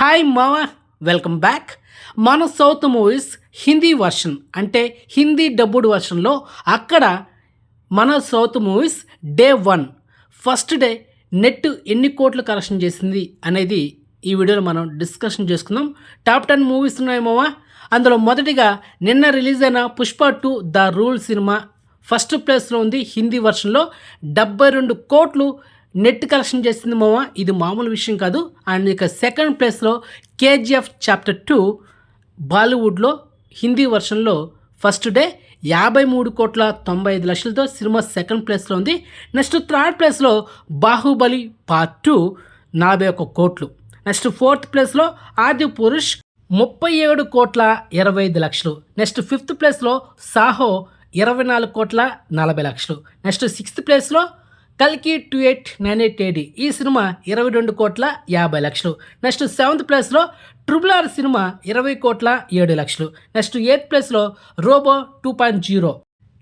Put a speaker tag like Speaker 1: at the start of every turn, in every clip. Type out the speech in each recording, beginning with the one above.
Speaker 1: Hi మావా, welcome back. మన south movies Hindi version అంటే హిందీ డబ్బుడ్ వర్షన్లో అక్కడ మన south movies day 1 first day net ఎన్ని కోట్లు కలెక్షన్ చేసింది అనేది ఈ వీడియోలో మనం డిస్కషన్ చేసుకుందాం. టాప్ 10 మూవీస్ ఉన్నాయి మావా. అందులో మొదటిగా నిన్న రిలీజ్ అయిన Pushpa 2 the rule cinema first ప్లేస్లో ఉంది. హిందీ వర్షన్లో 72 కోట్లు నెట్ కలెక్షన్ చేసింది మామ. ఇది మామూలు విషయం కాదు. అండ్ ఇక సెకండ్ ప్లేస్లో కేజీఎఫ్ చాప్టర్ 2 బాలీవుడ్లో హిందీ వర్షన్లో ఫస్ట్ డే 53,95,00,000తో సినిమా సెకండ్ ప్లేస్లో ఉంది. నెక్స్ట్ థర్డ్ ప్లేస్లో బాహుబలి పార్ట్ 2 41 కోట్లు. నెక్స్ట్ ఫోర్త్ ప్లేస్లో ఆది పురుష్ 37,25,00,000. నెక్స్ట్ ఫిఫ్త్ ప్లేస్లో సాహో 24,40,00,000. నెక్స్ట్ సిక్స్త్ ప్లేస్లో కల్కి 2898 AD ఈ సినిమా 22,50,00,000. నెక్స్ట్ సెవెంత్ ప్లేస్లో RRR సినిమా 20,07,00,000. నెక్స్ట్ ఎయిత్ ప్లేస్లో రోబో 2.0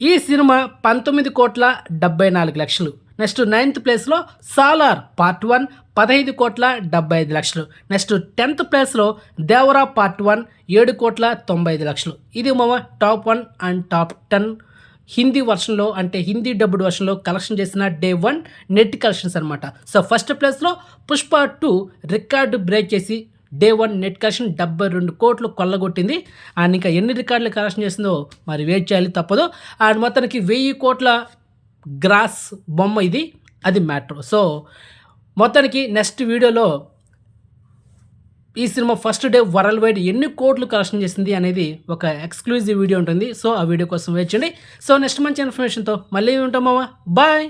Speaker 1: ఈ సినిమా 19,74,00,000. నెక్స్ట్ నైన్త్ ప్లేస్లో సాలార్ పార్ట్ 1 15,75,00,000. నెక్స్ట్ 10th ప్లేస్లో దేవరా పార్ట్ 1 7,95,00,000. ఇది మా టాప్ 1 అండ్ టాప్ 10 హిందీ వర్షన్లో అంటే హిందీ డబ్బుడ్ వర్షన్లో కలెక్షన్ చేసిన డే 1 నెట్ కలెక్షన్స్ అనమాట. సో ఫస్ట్ ప్లేస్లో పుష్ప 2 రికార్డు బ్రేక్ చేసి డే 1 నెట్ కలెక్షన్ 72 కోట్లు కొల్లగొట్టింది. అండ్ ఇంకా ఎన్ని రికార్డులు కలెక్షన్ చేసిందో మరి వెయిట్ చేయాలి, తప్పదు. అండ్ మొత్తానికి 1000 కోట్ల గ్రాస్ బొమ్మ ఇది, అది మ్యాటర్. సో మొత్తానికి నెక్స్ట్ వీడియోలో ఈ cinema first day world wide ఎన్ని కోట్లు కలెక్షన్ చేసింది అనేది ఒక ఎక్స్క్లూజివ్ వీడియో ఉంటుంది. సో ఆ వీడియో కోసం వెయిట్ చేయండి. సో నెక్స్ట్ మంచి ఇన్ఫర్మేషన్తో మళ్ళీ ఉంటాం మావా. బాయ్.